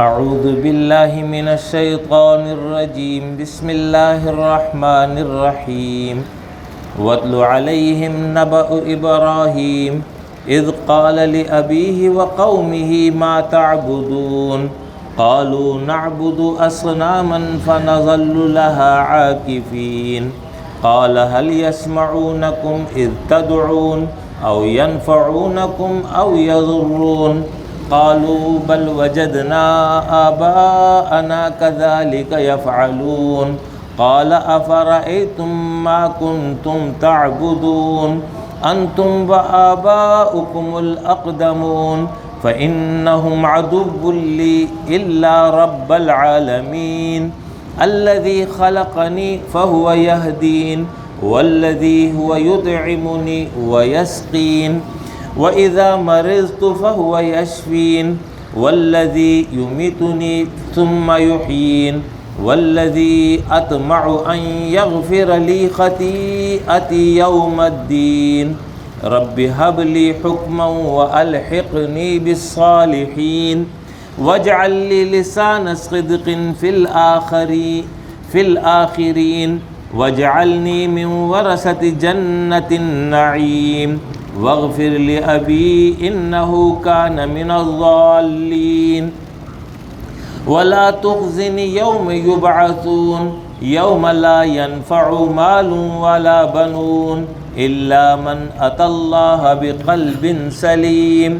اعوذ باللہ من الشیطان الرجیم بسم اللہ الرحمن الرحیم واتل علیہم نبأ ابراہیم اذ قال لأبیہ وقومہ ما تعبدون قالوا نعبد اصناما فنظل لها عاکفین قال هل يسمعونكم اذ تدعون او ينفعونكم او يضرون قالوا بل وجدنا آباءنا كذلك يفعلون قال أفرأيتم ما كنتم تعبدون أنتم وآباؤكم الأقدمون فإنهم عدو لي إلا رب العالمين الذي خلقني فهو يهدين والذي هو يطعمني ويسقين وَإِذَا مَرِضْتُ فَهُوَ يَشْفِينِ وَالَّذِي يُمِيتُنِي ثُمَّ يُحْيِينِ وَالَّذِي أَطْمَعُ أَنْ يَغْفِرَ لِي خَطِيئَتِي يَوْمَ الدِّينِ رَبِّ هَبْ لِي حُكْمًا وَأَلْحِقْنِي بِالصَّالِحِينَ وَاجْعَلْ لِي لِسَانَ صِدْقٍ فِي الْآخِرِينَ وَاجْعَلْنِي مِنْ وَرَثَةِ جَنَّةِ النَّعِيمِ واغفر لأبي إنه كان من الضالين ولا تخزني يوم يبعثون يوم لا ينفع مال ولا بنون إلا من أتى الله بقلب سليم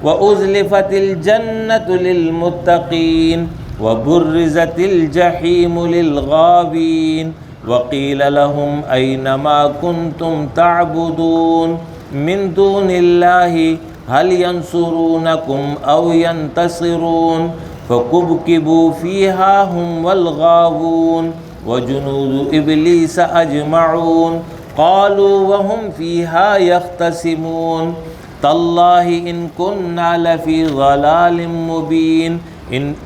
وأزلفت الجنة للمتقين وبرزت الجحيم للغابين وقيل لهم أين ما كنتم تعبدون من دون الله هل ينصرونكم أو ينتصرون فكبكبوا فيها هم والغاوون وجنود إبليس أجمعون قالوا وهم فيها يختصمون تالله إن كنا لفي ضلال مبين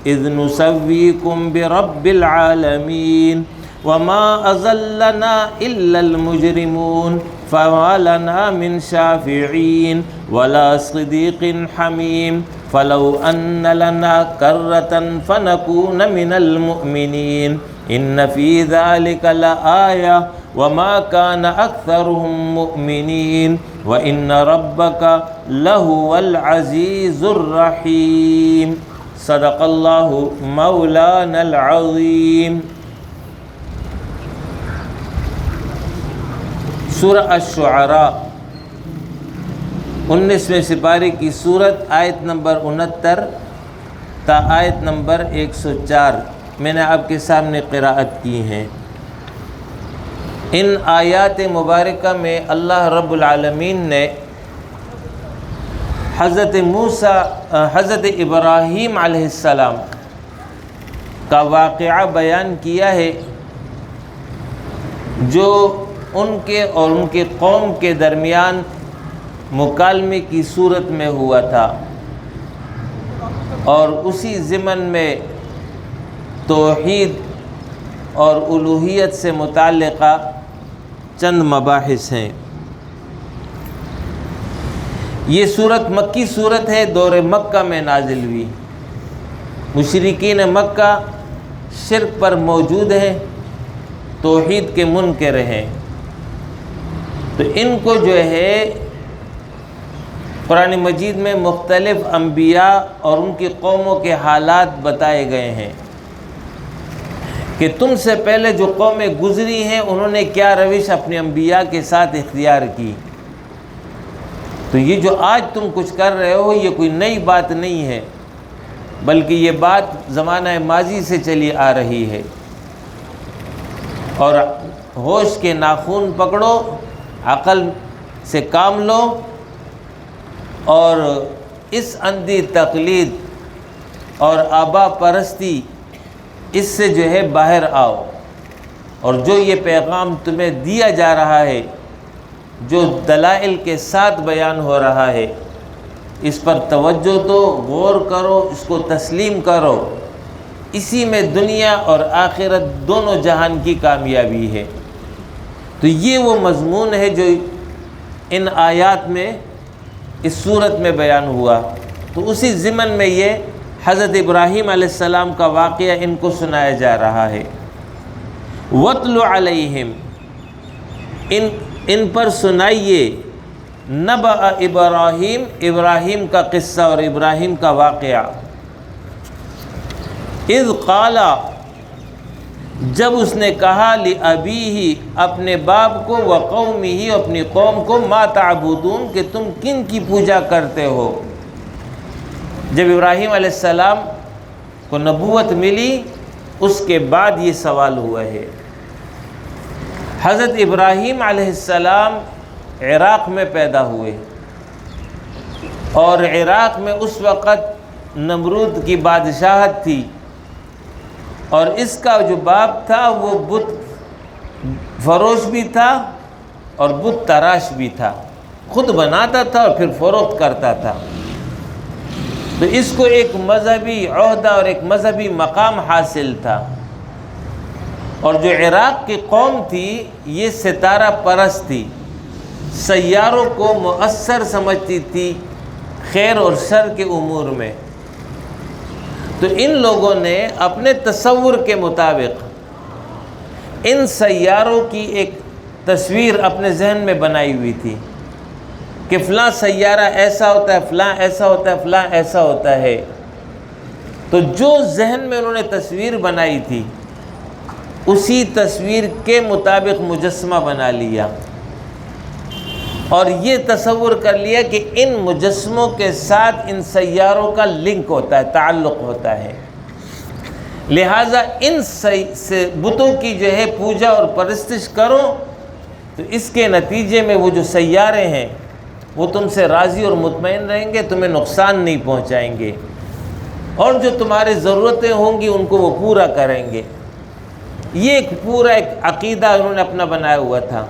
إذ نسويكم برب العالمين وما أضلنا إلا المجرمون فما لنا من شافعين ولا صديق حميم فلو أن لنا كرة فنكون من المؤمنين إن في ذلك لآية وما كان أكثرهم مؤمنين وإن ربك لهو العزيز الرحيم صدق الله مولانا العظيم. سورہ الشعراء 19ویں سپارے کی سورت، آیت نمبر 69 تا آیت نمبر 104 میں نے آپ کے سامنے قراءت کی ہیں. ان آیات مبارکہ میں اللہ رب العالمین نے حضرت ابراہیم علیہ السلام کا واقعہ بیان کیا ہے جو ان کے اور ان کے قوم کے درمیان مکالمے کی صورت میں ہوا تھا، اور اسی ضمن میں توحید اور الوہیت سے متعلقہ چند مباحث ہیں. یہ صورت مکی صورت ہے، دور مکہ میں نازل ہوئی. مشرکین مکہ شرک پر موجود ہیں، توحید کے منکر ہیں، تو ان کو جو ہے قرآن مجید میں مختلف انبیاء اور ان کی قوموں کے حالات بتائے گئے ہیں کہ تم سے پہلے جو قومیں گزری ہیں انہوں نے کیا روش اپنے انبیاء کے ساتھ اختیار کی. تو یہ جو آج تم کچھ کر رہے ہو یہ کوئی نئی بات نہیں ہے، بلکہ یہ بات زمانہ ماضی سے چلی آ رہی ہے. اور ہوش کے ناخن پکڑو، عقل سے کام لو، اور اس اندھی تقلید اور آبا پرستی اس سے جو ہے باہر آؤ، اور جو یہ پیغام تمہیں دیا جا رہا ہے، جو دلائل کے ساتھ بیان ہو رہا ہے، اس پر توجہ دو، غور کرو، اس کو تسلیم کرو. اسی میں دنیا اور آخرت دونوں جہان کی کامیابی ہے. تو یہ وہ مضمون ہے جو ان آیات میں اس صورت میں بیان ہوا. تو اسی ضمن میں یہ حضرت ابراہیم علیہ السلام کا واقعہ ان کو سنایا جا رہا ہے۔ وَاتْلُ عَلَيْهِمْ، ان پر سنائیے نبأ ابراہیم، ابراہیم کا قصہ اور ابراہیم کا واقعہ۔ اذ قال، جب اس نے کہا لأبیہ، اپنے باپ کو، وقومہ، اپنی قوم کو، ما تعبدون، کہ تم کن کی پوجا کرتے ہو۔ جب ابراہیم علیہ السلام کو نبوت ملی اس کے بعد یہ سوال ہوا ہے۔ حضرت ابراہیم علیہ السلام عراق میں پیدا ہوئے، اور عراق میں اس وقت نمرود کی بادشاہت تھی، اور اس کا جو باپ تھا وہ بت فروش بھی تھا اور بت تراش بھی تھا، خود بناتا تھا اور پھر فروخت کرتا تھا۔ تو اس کو ایک مذہبی عہدہ اور ایک مذہبی مقام حاصل تھا۔ اور جو عراق کی قوم تھی یہ ستارہ پرست تھی، سیاروں کو مؤثر سمجھتی تھی خیر اور شر کے امور میں۔ تو ان لوگوں نے اپنے تصور کے مطابق ان سیاروں کی ایک تصویر اپنے ذہن میں بنائی ہوئی تھی کہ فلاں سیارہ ایسا ہوتا ہے، فلاں ایسا ہوتا ہے، فلاں ایسا ہوتا ہے۔ تو جو ذہن میں انہوں نے تصویر بنائی تھی اسی تصویر کے مطابق مجسمہ بنا لیا، اور یہ تصور کر لیا کہ ان مجسموں کے ساتھ ان سیاروں کا لنک ہوتا ہے، تعلق ہوتا ہے، لہٰذا ان بتوں کی جو ہے پوجا اور پرستش کرو تو اس کے نتیجے میں وہ جو سیارے ہیں وہ تم سے راضی اور مطمئن رہیں گے، تمہیں نقصان نہیں پہنچائیں گے، اور جو تمہاری ضرورتیں ہوں گی ان کو وہ پورا کریں گے۔ یہ ایک پورا ایک عقیدہ انہوں نے اپنا بنایا ہوا تھا۔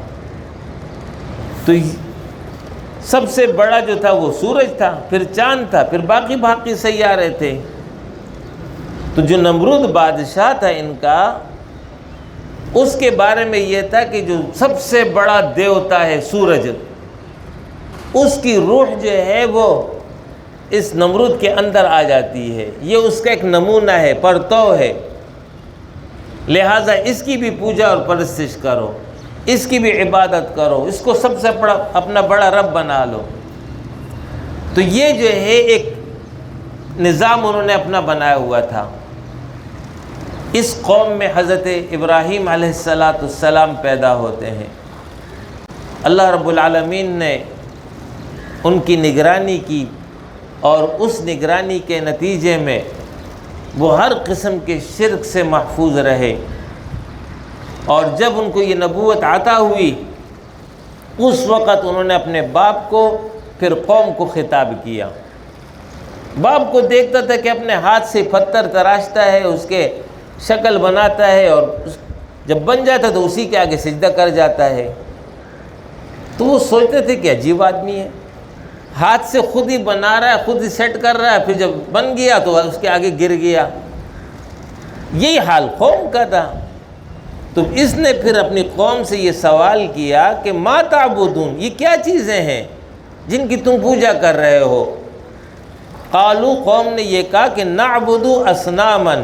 تو سب سے بڑا جو تھا وہ سورج تھا، پھر چاند تھا، پھر باقی سیارے تھے۔ تو جو نمرود بادشاہ تھا ان کا، اس کے بارے میں یہ تھا کہ جو سب سے بڑا دیوتا ہے سورج، اس کی روح جو ہے وہ اس نمرود کے اندر آ جاتی ہے، یہ اس کا ایک نمونہ ہے، پرتو ہے، لہٰذا اس کی بھی پوجا اور پرستش کرو، اس کی بھی عبادت کرو، اس کو سب سے بڑا اپنا بڑا رب بنا لو۔ تو یہ جو ہے ایک نظام انہوں نے اپنا بنایا ہوا تھا۔ اس قوم میں حضرت ابراہیم علیہ السلام پیدا ہوتے ہیں۔ اللہ رب العالمین نے ان کی نگرانی کی، اور اس نگرانی کے نتیجے میں وہ ہر قسم کے شرک سے محفوظ رہے، اور جب ان کو یہ نبوت عطا ہوئی اس وقت انہوں نے اپنے باپ کو پھر قوم کو خطاب کیا۔ باپ کو دیکھتا تھا کہ اپنے ہاتھ سے پتھر تراشتا ہے، اس کے شکل بناتا ہے، اور جب بن جاتا تو اسی کے آگے سجدہ کر جاتا ہے۔ تو وہ سوچتے تھے کہ عجیب آدمی ہے، ہاتھ سے خود ہی بنا رہا ہے، خود ہی سیٹ کر رہا ہے، پھر جب بن گیا تو اس کے آگے گر گیا۔ یہی حال قوم کا تھا۔ تو اس نے پھر اپنی قوم سے یہ سوال کیا کہ ما تعبدون، یہ کیا چیزیں ہیں جن کی تم پوجا کر رہے ہو؟ قالو، قوم نے یہ کہا کہ نعبد اصناما،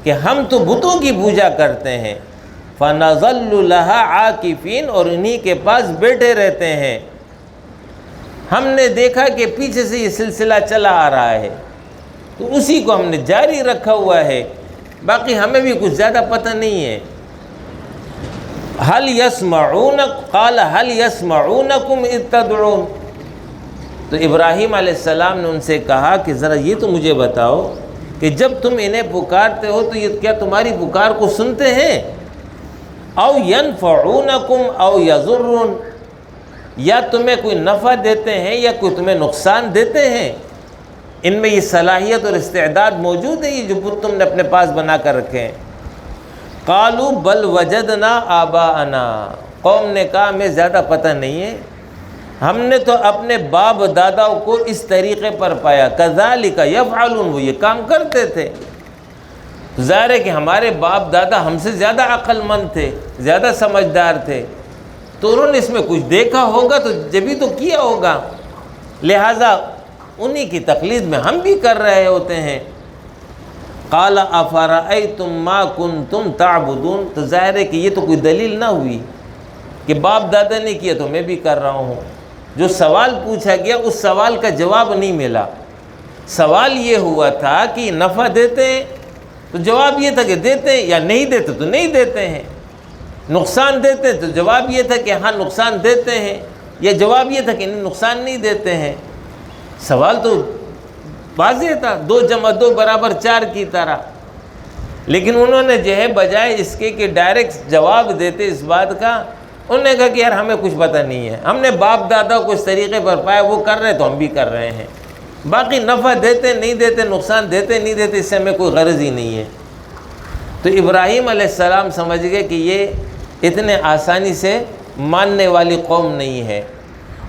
کہ ہم تو بتوں کی پوجا کرتے ہیں، فنظل لها عاکفین، اور انہی کے پاس بیٹھے رہتے ہیں۔ ہم نے دیکھا کہ پیچھے سے یہ سلسلہ چلا آ رہا ہے تو اسی کو ہم نے جاری رکھا ہوا ہے، باقی ہمیں بھی کچھ زیادہ پتہ نہیں ہے۔ قال هل يسمعونكم اذ تدعون، تو ابراہیم علیہ السلام نے ان سے کہا کہ ذرا یہ تو مجھے بتاؤ کہ جب تم انہیں پکارتے ہو تو یہ کیا تمہاری پکار کو سنتے ہیں؟ او ينفعونكم او يضرون، یا تمہیں کوئی نفع دیتے ہیں یا کوئی تمہیں نقصان دیتے ہیں؟ ان میں یہ صلاحیت اور استعداد موجود ہے یہ جو بت تم نے اپنے پاس بنا کر رکھے ہیں؟ قالوا بل وجدنا آباءنا، قوم نے کہا ہمیں زیادہ پتہ نہیں ہے، ہم نے تو اپنے باپ داداؤں کو اس طریقے پر پایا، کذالک یفعلون، وہ یہ کام کرتے تھے۔ ظاہر ہے کہ ہمارے باپ دادا ہم سے زیادہ عقل مند تھے، زیادہ سمجھدار تھے، تو انہوں نے اس میں کچھ دیکھا ہوگا تو جبھی تو کیا ہوگا، لہٰذا انہی کی تقلید میں ہم بھی کر رہے ہوتے ہیں۔ قال افرأیتم ما کنتم تعبدون، تو ظاہر ہے کہ یہ تو کوئی دلیل نہ ہوئی کہ باپ دادا نے کیا تو میں بھی کر رہا ہوں۔ جو سوال پوچھا گیا اس سوال کا جواب نہیں ملا۔ سوال یہ ہوا تھا کہ نفع دیتے ہیں، تو جواب یہ تھا کہ دیتے ہیں، یا نہیں دیتے تو نہیں دیتے ہیں۔ نقصان دیتے ہیں تو جواب یہ تھا کہ ہاں نقصان دیتے ہیں، یا جواب یہ تھا کہ نقصان نہیں دیتے ہیں۔ سوال تو واضح تھا، 2 + 2 = 4 کی طرح، لیکن انہوں نے جو ہے بجائے اس کے کہ ڈائریکٹ جواب دیتے اس بات کا، انہوں نے کہا کہ یار ہمیں کچھ پتہ نہیں ہے، ہم نے باپ دادا کو اس طریقے پر پایا، وہ کر رہے تو ہم بھی کر رہے ہیں، باقی نفع دیتے نہیں دیتے، نقصان دیتے نہیں دیتے، اس سے ہمیں کوئی غرض ہی نہیں ہے۔ تو ابراہیم علیہ السلام سمجھ گئے کہ یہ اتنے آسانی سے ماننے والی قوم نہیں ہے،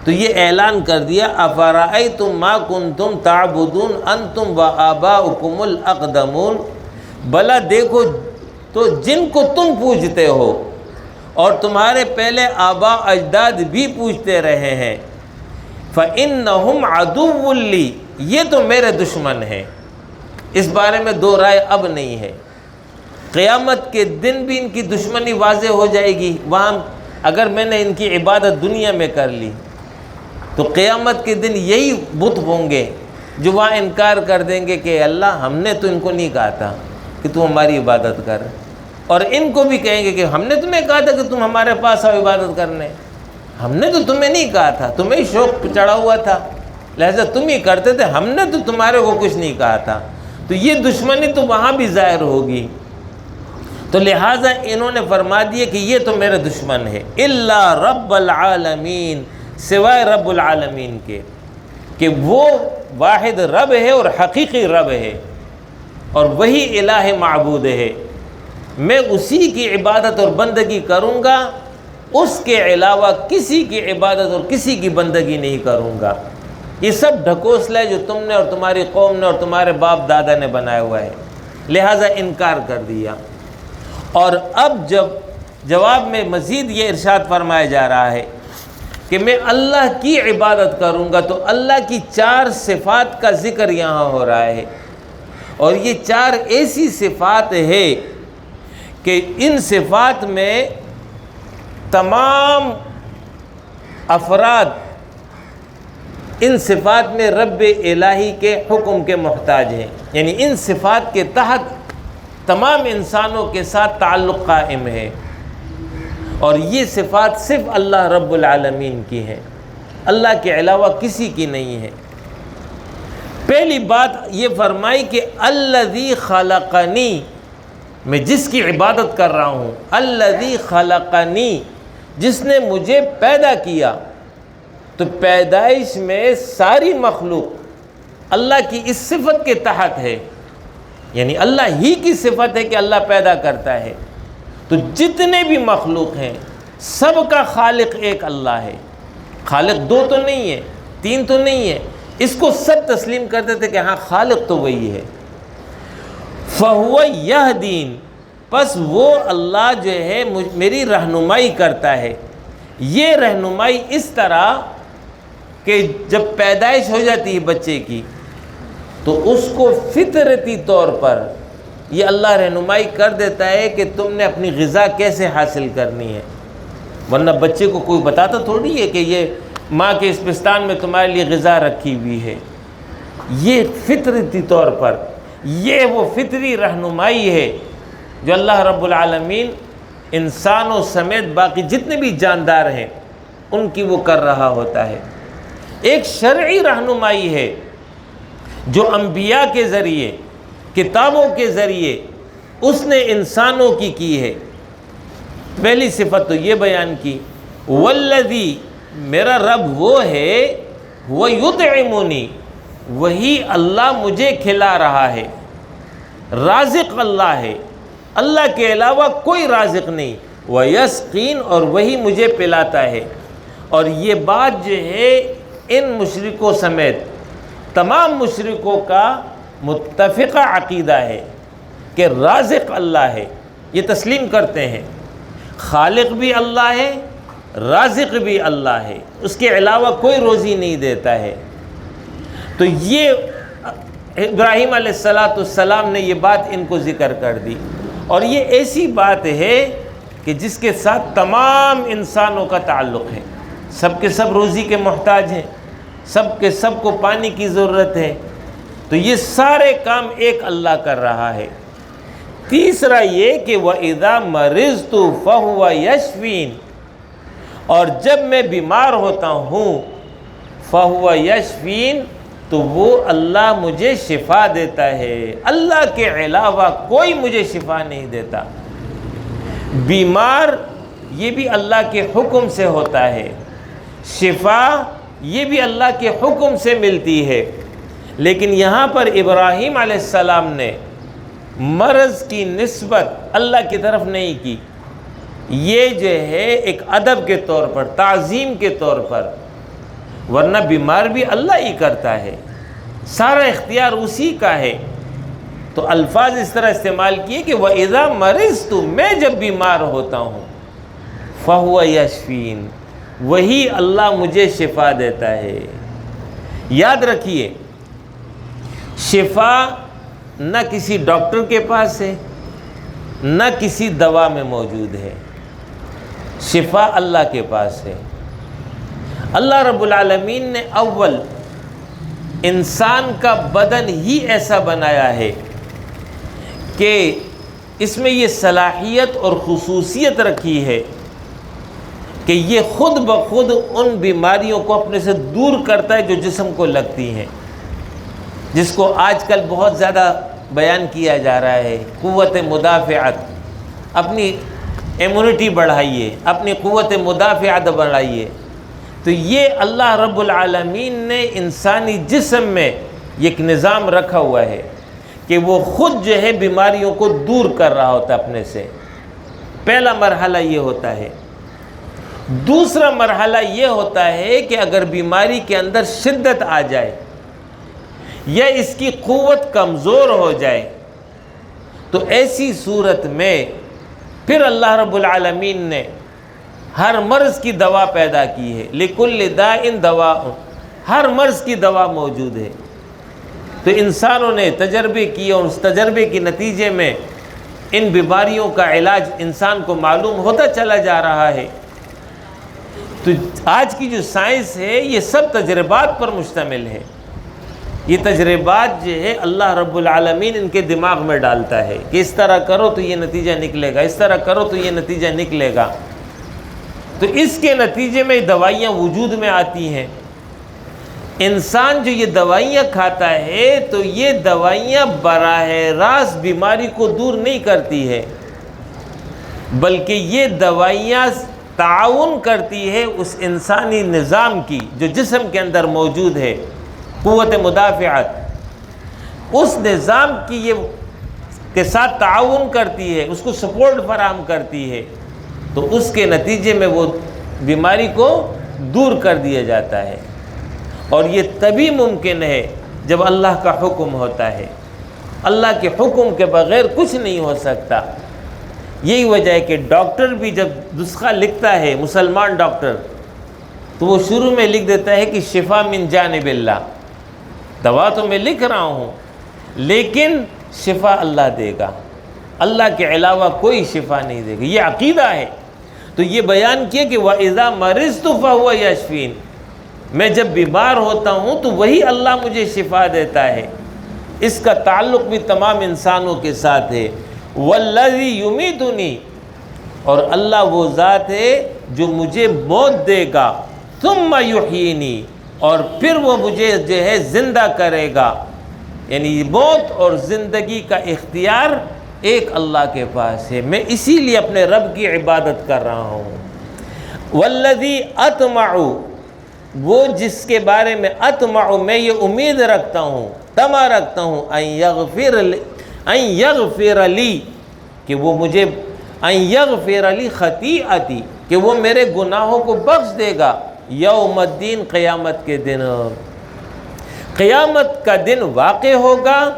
تو یہ اعلان کر دیا افرأیتم ما کنتم تعبدون انتم وآباؤکم الاقدمون، بھلا دیکھو تو جن کو تم پوجتے ہو اور تمہارے پہلے آبا اجداد بھی پوجتے رہے ہیں، فإنہم عدو لی، یہ تو میرے دشمن ہیں۔ اس بارے میں 2 رائے اب نہیں ہے۔ قیامت کے دن بھی ان کی دشمنی واضح ہو جائے گی، وہاں اگر میں نے ان کی عبادت دنیا میں کر لی تو قیامت کے دن یہی بت ہوں گے جو وہاں انکار کر دیں گے کہ اللہ ہم نے تو ان کو نہیں کہا تھا کہ تم ہماری عبادت کر، اور ان کو بھی کہیں گے کہ ہم نے تمہیں کہا تھا کہ تم ہمارے پاس آؤ عبادت کرنے، ہم نے تو تمہیں نہیں کہا تھا، تمہیں ہی شوق چڑھا ہوا تھا، لہذا تم ہی کرتے تھے، ہم نے تو تمہارے کو کچھ نہیں کہا تھا۔ تو یہ دشمنی تو وہاں بھی ظاہر ہوگی، تو لہٰذا انہوں نے فرما دیا کہ یہ تو میرے دشمن ہے، الا رب العالمین، سوائے رب العالمین کے، کہ وہ واحد رب ہے اور حقیقی رب ہے اور وہی الہ معبود ہے، میں اسی کی عبادت اور بندگی کروں گا، اس کے علاوہ کسی کی عبادت اور کسی کی بندگی نہیں کروں گا۔ یہ سب ڈھکوسلا ہے جو تم نے اور تمہاری قوم نے اور تمہارے باپ دادا نے بنایا ہوا ہے، لہٰذا انکار کر دیا۔ اور اب جب جواب میں مزید یہ ارشاد فرمایا جا رہا ہے کہ میں اللہ کی عبادت کروں گا، تو اللہ کی 4 صفات کا ذکر یہاں ہو رہا ہے، اور یہ 4 ایسی صفات ہے کہ ان صفات میں تمام افراد ان صفات میں رب الہی کے حکم کے محتاج ہیں، یعنی ان صفات کے تحت تمام انسانوں کے ساتھ تعلق قائم ہے، اور یہ صفات صرف اللہ رب العالمین کی ہیں، اللہ کے علاوہ کسی کی نہیں ہے۔ پہلی بات یہ فرمائی کہ الذی خلقنی، میں جس کی عبادت کر رہا ہوں، الذی خلقنی، جس نے مجھے پیدا کیا، تو پیدائش میں ساری مخلوق اللہ کی اس صفت کے تحت ہے، یعنی اللہ ہی کی صفت ہے کہ اللہ پیدا کرتا ہے، تو جتنے بھی مخلوق ہیں سب کا خالق ایک اللہ ہے، خالق 2 تو نہیں ہے، 3 تو نہیں ہے، اس کو سب تسلیم کرتے تھے کہ ہاں خالق تو وہی ہے۔ فَهُوَ يَهْدِينِ، پس وہ اللہ جو ہے میری رہنمائی کرتا ہے، یہ رہنمائی اس طرح کہ جب پیدائش ہو جاتی ہے بچے کی تو اس کو فطرتی طور پر یہ اللہ رہنمائی کر دیتا ہے کہ تم نے اپنی غذا کیسے حاصل کرنی ہے، ورنہ بچے کو کوئی بتاتا تھوڑی ہے کہ یہ ماں کے اس پستان میں تمہارے لیے غذا رکھی ہوئی ہے، یہ فطرتی طور پر یہ وہ فطری رہنمائی ہے جو اللہ رب العالمین انسانوں سمیت باقی جتنے بھی جاندار ہیں ان کی وہ کر رہا ہوتا ہے۔ ایک شرعی رہنمائی ہے جو انبیاء کے ذریعے، کتابوں کے ذریعے اس نے انسانوں کی ہے۔ پہلی صفت تو یہ بیان کی، والذی، میرا رب وہ ہے، وہ یطعمنی، وہی اللہ مجھے کھلا رہا ہے، رازق اللہ ہے، اللہ کے علاوہ کوئی رازق نہیں، ویسقین، اور وہی مجھے پلاتا ہے۔ اور یہ بات جو ہے ان مشرکوں سمیت تمام مشرکوں کا متفقہ عقیدہ ہے کہ رازق اللہ ہے، یہ تسلیم کرتے ہیں، خالق بھی اللہ ہے، رازق بھی اللہ ہے، اس کے علاوہ کوئی روزی نہیں دیتا ہے۔ تو یہ ابراہیم علیہ السلام نے یہ بات ان کو ذکر کر دی، اور یہ ایسی بات ہے کہ جس کے ساتھ تمام انسانوں کا تعلق ہے، سب کے سب روزی کے محتاج ہیں، سب کے سب کو پانی کی ضرورت ہے، تو یہ سارے کام ایک اللہ کر رہا ہے۔ تیسرا یہ کہ وَإِذَا مَرِضْتُ فَهُوَ يَشْفِينِ، اور جب میں بیمار ہوتا ہوں فَهُوَ يَشْفِينِ، تو وہ اللہ مجھے شفا دیتا ہے، اللہ کے علاوہ کوئی مجھے شفا نہیں دیتا۔ بیمار یہ بھی اللہ کے حکم سے ہوتا ہے، شفا یہ بھی اللہ کے حکم سے ملتی ہے، لیکن یہاں پر ابراہیم علیہ السلام نے مرض کی نسبت اللہ کی طرف نہیں کی، یہ جو ہے ایک ادب کے طور پر، تعظیم کے طور پر، ورنہ بیمار بھی اللہ ہی کرتا ہے، سارا اختیار اسی کا ہے۔ تو الفاظ اس طرح استعمال کیے کہ وَإِذَا مَرِضْتُ، میں جب بیمار ہوتا ہوں، فَهُوَ يَشْفِينِ، وہی اللہ مجھے شفا دیتا ہے۔ یاد رکھیے، شفا نہ کسی ڈاکٹر کے پاس ہے، نہ کسی دوا میں موجود ہے، شفا اللہ کے پاس ہے۔ اللہ رب العالمین نے اول انسان کا بدن ہی ایسا بنایا ہے کہ اس میں یہ صلاحیت اور خصوصیت رکھی ہے کہ یہ خود بخود ان بیماریوں کو اپنے سے دور کرتا ہے جو جسم کو لگتی ہیں، جس کو آج کل بہت زیادہ بیان کیا جا رہا ہے، قوت مدافعت، اپنی ایمونٹی بڑھائیے، اپنی قوت مدافعت بڑھائیے۔ تو یہ اللہ رب العالمین نے انسانی جسم میں ایک نظام رکھا ہوا ہے کہ وہ خود جو ہے بیماریوں کو دور کر رہا ہوتا ہے اپنے سے۔ پہلا مرحلہ یہ ہوتا ہے۔ دوسرا مرحلہ یہ ہوتا ہے کہ اگر بیماری کے اندر شدت آ جائے یا اس کی قوت کمزور ہو جائے تو ایسی صورت میں پھر اللہ رب العالمین نے ہر مرض کی دوا پیدا کی ہے، لِكُلِّ دَاءٍ دَوَاءٌ، ہر مرض کی دوا موجود ہے۔ تو انسانوں نے تجربے کیے اور اس تجربے کے نتیجے میں ان بیماریوں کا علاج انسان کو معلوم ہوتا چلا جا رہا ہے۔ تو آج کی جو سائنس ہے یہ سب تجربات پر مشتمل ہے۔ یہ تجربات جو ہے اللہ رب العالمین ان کے دماغ میں ڈالتا ہے کہ اس طرح کرو تو یہ نتیجہ نکلے گا، اس طرح کرو تو یہ نتیجہ نکلے گا۔ تو اس کے نتیجے میں دوائیاں وجود میں آتی ہیں۔ انسان جو یہ دوائیاں کھاتا ہے تو یہ دوائیاں براہ راست بیماری کو دور نہیں کرتی ہے، بلکہ یہ دوائیاں تعاون کرتی ہے اس انسانی نظام کی جو جسم کے اندر موجود ہے، قوت مدافعت، اس نظام کی یہ کے ساتھ تعاون کرتی ہے، اس کو سپورٹ فراہم کرتی ہے، تو اس کے نتیجے میں وہ بیماری کو دور کر دیا جاتا ہے۔ اور یہ تبھی ممکن ہے جب اللہ کا حکم ہوتا ہے، اللہ کے حکم کے بغیر کچھ نہیں ہو سکتا۔ یہی وجہ ہے کہ ڈاکٹر بھی جب نسخہ لکھتا ہے، مسلمان ڈاکٹر، تو وہ شروع میں لکھ دیتا ہے کہ شفا من جانب اللہ، دوا تو میں لکھ رہا ہوں لیکن شفا اللہ دے گا، اللہ کے علاوہ کوئی شفا نہیں دے گا۔ یہ عقیدہ ہے۔ تو یہ بیان کیا کہ وَإِذَا مَرِضْتُ فَهُوَ يَشْفِينِ، میں جب بیمار ہوتا ہوں تو وہی اللہ مجھے شفا دیتا ہے۔ اس کا تعلق بھی تمام انسانوں کے ساتھ ہے۔ وَالَّذِي يُمِيتُنِي، اور اللہ وہ ذات ہے جو مجھے موت دے گا، ثُمَّ يُحْيِينِي، اور پھر وہ مجھے جو ہے زندہ کرے گا۔ یعنی موت اور زندگی کا اختیار ایک اللہ کے پاس ہے، میں اسی لیے اپنے رب کی عبادت کر رہا ہوں۔ وَالَّذِي أَطْمَعُ، وہ جس کے بارے میں اطمع، میں یہ امید رکھتا ہوں، تمع رکھتا ہوں، ان یغفر لی، کہ وہ مجھے، ان یغفر لی خطیئتی، کہ وہ میرے گناہوں کو بخش دے گا، یوم الدین، قیامت کے دن۔ قیامت کا دن واقع ہوگا،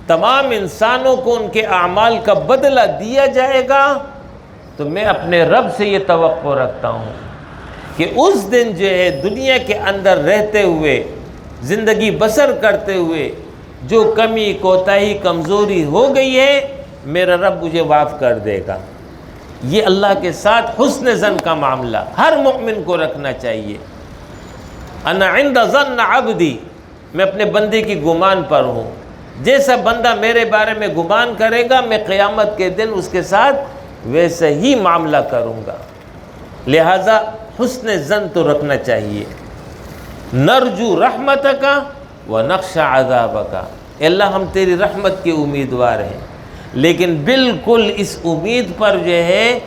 تمام انسانوں کو ان کے اعمال کا بدلہ دیا جائے گا، تو میں اپنے رب سے یہ توقع رکھتا ہوں کہ اس دن جو ہے دنیا کے اندر رہتے ہوئے، زندگی بسر کرتے ہوئے، جو کمی کوتاہی کمزوری ہو گئی ہے میرا رب مجھے معاف کر دے گا۔ یہ اللہ کے ساتھ حسن ظن کا معاملہ ہر مومن کو رکھنا چاہیے۔ انا عند ظن عبدی، میں اپنے بندے کی گمان پر ہوں، جیسا بندہ میرے بارے میں گمان کرے گا میں قیامت کے دن اس کے ساتھ ویسا ہی معاملہ کروں گا۔ لہذا حسن ظن تو رکھنا چاہیے۔ نرجو رحمتک ونخشى عذابک، اے اللہ ہم تیری رحمت کے امیدوار ہیں، لیکن بالکل اس امید پر جو ہے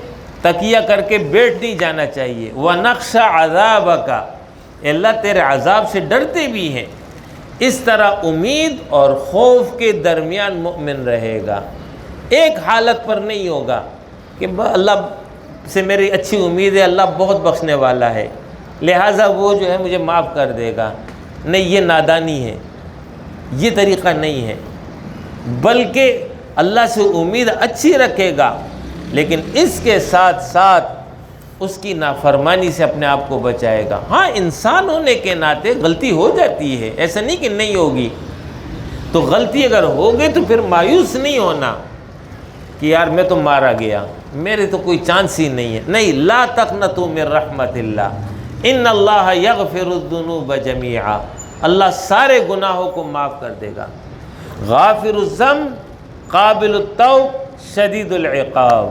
تکیہ کر کے بیٹھ نہیں جانا چاہیے۔ ونخشى عذابک، اے اللہ تیرے عذاب سے ڈرتے بھی ہیں۔ اس طرح امید اور خوف کے درمیان مومن رہے گا، ایک حالت پر نہیں ہوگا کہ اللہ سے میری اچھی امید ہے، اللہ بہت بخشنے والا ہے لہٰذا وہ جو ہے مجھے معاف کر دے گا۔ نہیں، یہ نادانی ہے، یہ طریقہ نہیں ہے، بلکہ اللہ سے امید اچھی رکھے گا، لیکن اس کے ساتھ ساتھ اس کی نافرمانی سے اپنے آپ کو بچائے گا۔ ہاں انسان ہونے کے ناطے غلطی ہو جاتی ہے، ایسا نہیں کہ نہیں ہوگی، تو غلطی اگر ہو گئی تو پھر مایوس نہیں ہونا کہ یار میں تو مارا گیا، میرے تو کوئی چانس ہی نہیں ہے۔ نہیں، لا تقنطوا من رحمت اللہ ان اللہ یغفر الذنوب جمیعا، اللہ سارے گناہوں کو معاف کر دے گا۔ غافر الذنب قابل التوب شدید العقاب،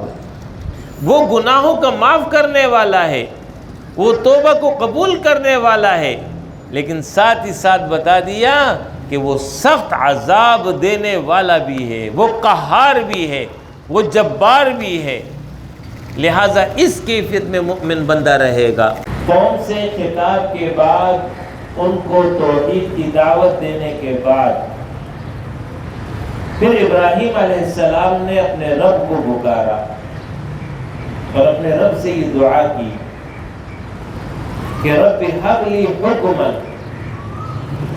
وہ گناہوں کا معاف کرنے والا ہے، وہ توبہ کو قبول کرنے والا ہے، لیکن ساتھ ہی ساتھ بتا دیا کہ وہ سخت عذاب دینے والا بھی ہے، وہ قہار بھی ہے، وہ جبار بھی ہے۔ لہٰذا اس کیفیت میں مومن بندہ رہے گا۔ قوم سے خطاب کے بعد، ان کو توحید کی دعوت دینے کے بعد، پھر ابراہیم علیہ السلام نے اپنے رب کو پکارا اور اپنے رب سے یہ دعا کی کہ رب ہب لی حکما،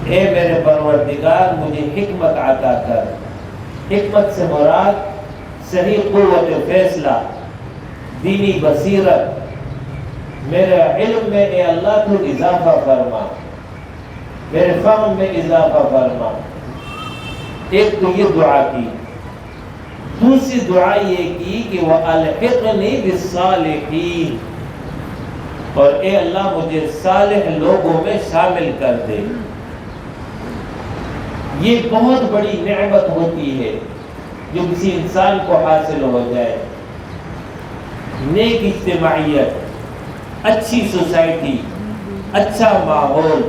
اے میرے پروردگار مجھے حکمت عطا کر۔ حکمت سے مراد صحیح قوت فیصلہ، دینی بصیرت، میرے علم میں اے اللہ تو اضافہ فرما، میرے فہم میں اضافہ فرما۔ ایک تو یہ دعا کی، دوسری دعا یہ کی کہ وَأَلْحِقْنِي بِالصَّالِحِينَ، اور اے اللہ مجھے صالح لوگوں میں شامل کر دے۔ یہ بہت بڑی نعمت ہوتی ہے جو کسی انسان کو حاصل ہو جائے، نیک اجتماعیت، اچھی سوسائٹی، اچھا ماحول،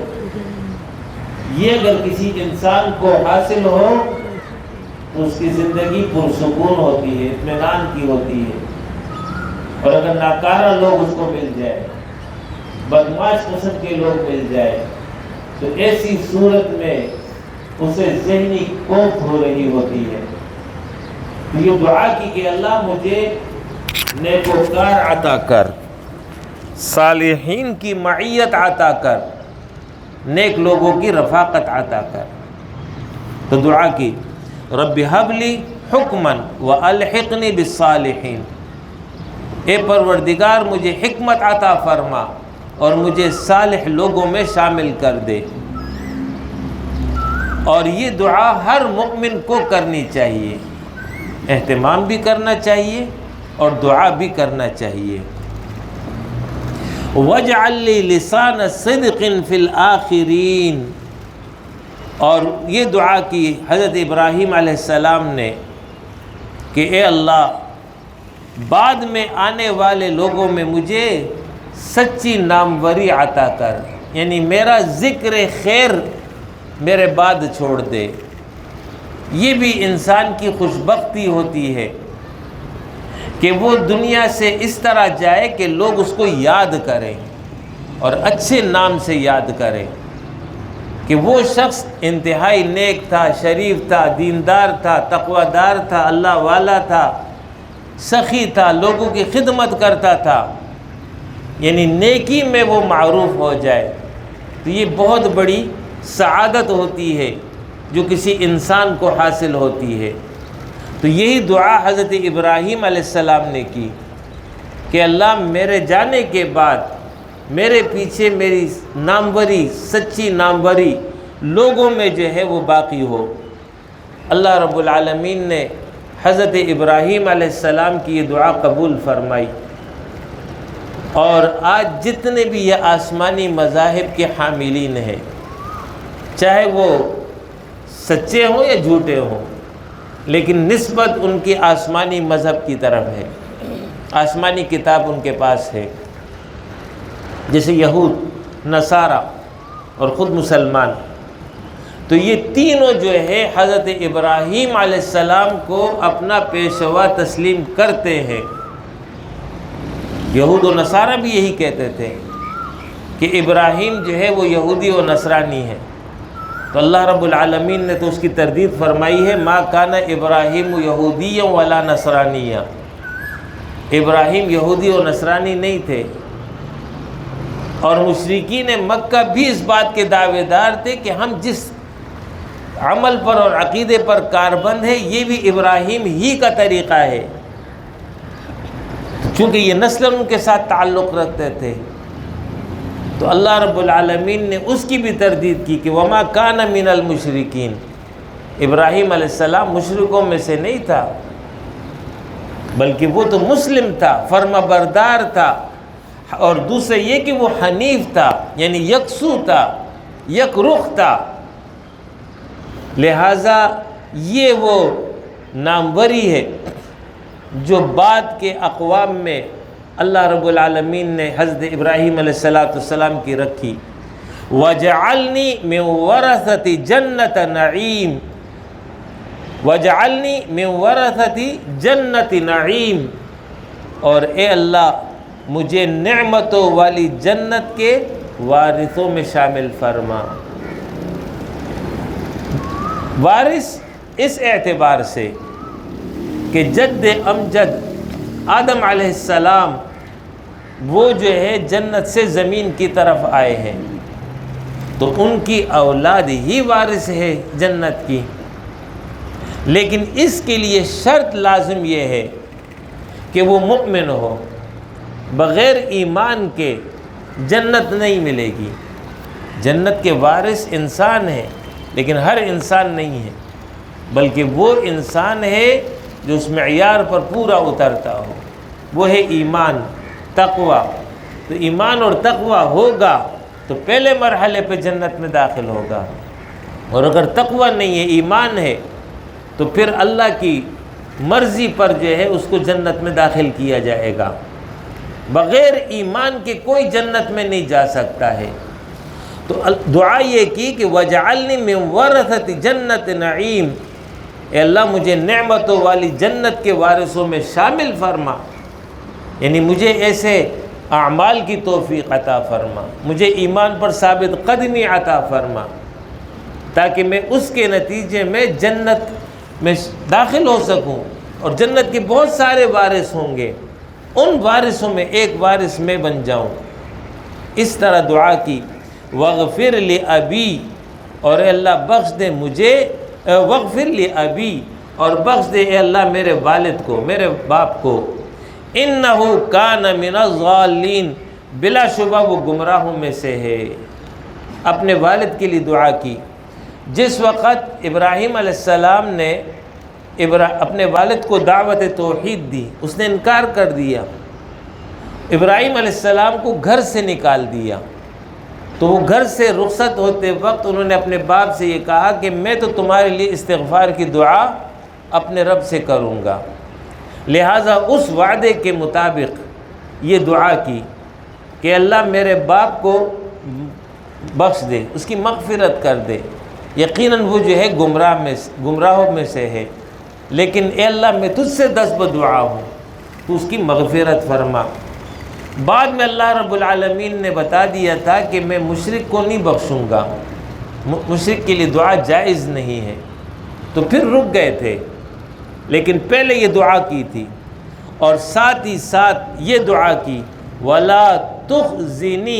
یہ اگر کسی انسان کو حاصل ہو تو اس کی زندگی پرسکون ہوتی ہے، اطمینان کی ہوتی ہے۔ اور اگر ناکارہ لوگ اس کو مل جائے، بدمعاش قسم کے لوگ مل جائے، تو ایسی صورت میں اسے ذہنی کوفت ہو رہی ہوتی ہے۔ تو یہ دعا کی کہ اللہ مجھے نیکوکار عطا کر، صالحین کی معیت عطا کر، نیک لوگوں کی رفاقت عطا کر۔ تو دعا کی رب ہب لی حکما والحقنی بالصالحین، اے پروردگار مجھے حکمت عطا فرما اور مجھے صالح لوگوں میں شامل کر دے۔ اور یہ دعا ہر مومن کو کرنی چاہیے، اہتمام بھی کرنا چاہیے اور دعا بھی کرنا چاہیے۔ وَاجْعَلْ لِي لِسَانَ صِدْقٍ فِي الْآخِرِينَ، اور یہ دعا کی حضرت ابراہیم علیہ السلام نے کہ اے اللہ بعد میں آنے والے لوگوں میں مجھے سچی ناموری عطا کر، یعنی میرا ذکر خیر میرے بعد چھوڑ دے۔ یہ بھی انسان کی خوش بختی ہوتی ہے کہ وہ دنیا سے اس طرح جائے کہ لوگ اس کو یاد کریں اور اچھے نام سے یاد کریں کہ وہ شخص انتہائی نیک تھا، شریف تھا، دیندار تھا، تقوی دار تھا، اللہ والا تھا، سخی تھا، لوگوں کی خدمت کرتا تھا، یعنی نیکی میں وہ معروف ہو جائے۔ تو یہ بہت بڑی سعادت ہوتی ہے جو کسی انسان کو حاصل ہوتی ہے۔ تو یہی دعا حضرت ابراہیم علیہ السلام نے کی کہ اللہ میرے جانے کے بعد میرے پیچھے میری ناموری، سچی ناموری لوگوں میں جو ہے وہ باقی ہو۔ اللہ رب العالمین نے حضرت ابراہیم علیہ السلام کی یہ دعا قبول فرمائی، اور آج جتنے بھی یہ آسمانی مذاہب کے حاملین ہیں، چاہے وہ سچے ہوں یا جھوٹے ہوں، لیکن نسبت ان کی آسمانی مذہب کی طرف ہے، آسمانی کتاب ان کے پاس ہے، جیسے یہود، نصارہ اور خود مسلمان۔ تو یہ تینوں جو ہے حضرت ابراہیم علیہ السلام کو اپنا پیشوا تسلیم کرتے ہیں۔ یہود و نصارہ بھی یہی کہتے تھے کہ ابراہیم جو ہے وہ یہودی و نصرانی ہے، تو اللہ رب العالمین نے تو اس کی تردید فرمائی ہے، ما کان ابراہیم یہودیا ولا نصرانیا، ابراہیم یہودی و نصرانی نہیں تھے۔ اور مشرکین مکہ بھی اس بات کے دعوے دار تھے کہ ہم جس عمل پر اور عقیدے پر کاربند ہے یہ بھی ابراہیم ہی کا طریقہ ہے، چونکہ یہ نسل ان کے ساتھ تعلق رکھتے تھے۔ تو اللہ رب العالمین نے اس کی بھی تردید کی کہ وما کان من المشرکین، ابراہیم علیہ السلام مشرکوں میں سے نہیں تھا، بلکہ وہ تو مسلم تھا، فرما بردار تھا، اور دوسرے یہ کہ وہ حنیف تھا، یعنی یکسو تھا، یک رخ تھا۔ لہٰذا یہ وہ ناموری ہے جو بعد کے اقوام میں اللہ رب العالمین نے حضرت ابراہیم علیہ السلام کی رکھی، وَجَعَلْنِي مِن وَرَثَةِ جَنَّةِ نَعِيمٍ، وَجَعَلْنِي مِن وَرَثَةِ جَنَّةِ نَعِيمٍ، اور اے اللہ مجھے نعمتوں والی جنت کے وارثوں میں شامل فرما۔ وارث اس اعتبار سے کہ جد امجد آدم علیہ السلام وہ جو ہے جنت سے زمین کی طرف آئے ہیں، تو ان کی اولاد ہی وارث ہے جنت کی، لیکن اس کے لیے شرط لازم یہ ہے کہ وہ مؤمن ہو، بغیر ایمان کے جنت نہیں ملے گی۔ جنت کے وارث انسان ہیں، لیکن ہر انسان نہیں ہے، بلکہ وہ انسان ہے جو اس معیار پر پورا اترتا ہو، وہ ہے ایمان، تقوی۔ تو ایمان اور تقوی ہوگا تو پہلے مرحلے پہ جنت میں داخل ہوگا، اور اگر تقوی نہیں ہے، ایمان ہے، تو پھر اللہ کی مرضی پر جو ہے اس کو جنت میں داخل کیا جائے گا۔ بغیر ایمان کے کوئی جنت میں نہیں جا سکتا ہے۔ تو دعا یہ کی کہ وَجَعَلْنِي مِن وَرَثَةِ جَنَّةِ نَعِيمٍ، اے اللہ مجھے نعمتوں والی جنت کے وارثوں میں شامل فرما، یعنی مجھے ایسے اعمال کی توفیق عطا فرما، مجھے ایمان پر ثابت قدمی عطا فرما، تاکہ میں اس کے نتیجے میں جنت میں داخل ہو سکوں، اور جنت کے بہت سارے وارث ہوں گے، ان وارثوں میں ایک وارث میں بن جاؤں۔ اس طرح دعا کی، وَاغْفِرْ لِأَبِي، اور اے اللہ بخش دے مجھے، وَاغْفِرْ لِأَبِي، اور بخش دے اے اللہ میرے والد کو، میرے باپ کو، إِنَّهُ كَانَ مِنَ الضَّالِّينَ، بلا شبہ وہ گمراہوں میں سے ہے۔ اپنے والد کے لیے دعا کی۔ جس وقت ابراہیم علیہ السلام نے اپنے والد کو دعوت توحید دی، اس نے انکار کر دیا، ابراہیم علیہ السلام کو گھر سے نکال دیا، تو وہ گھر سے رخصت ہوتے وقت انہوں نے اپنے باپ سے یہ کہا کہ میں تو تمہارے لیے استغفار کی دعا اپنے رب سے کروں گا، لہٰذا اس وعدے کے مطابق یہ دعا کی کہ اللہ میرے باپ کو بخش دے، اس کی مغفرت کر دے، یقیناً وہ جو ہے گمراہوں میں سے ہے، لیکن اے اللہ میں تجھ سے دست بدعا ہوں، تو اس کی مغفرت فرما۔ بعد میں اللہ رب العالمین نے بتا دیا تھا کہ میں مشرک کو نہیں بخشوں گا، مشرک کے لیے دعا جائز نہیں ہے، تو پھر رک گئے تھے، لیکن پہلے یہ دعا کی تھی، اور ساتھ ہی ساتھ یہ دعا کی، وَلَا تُخْزِنِي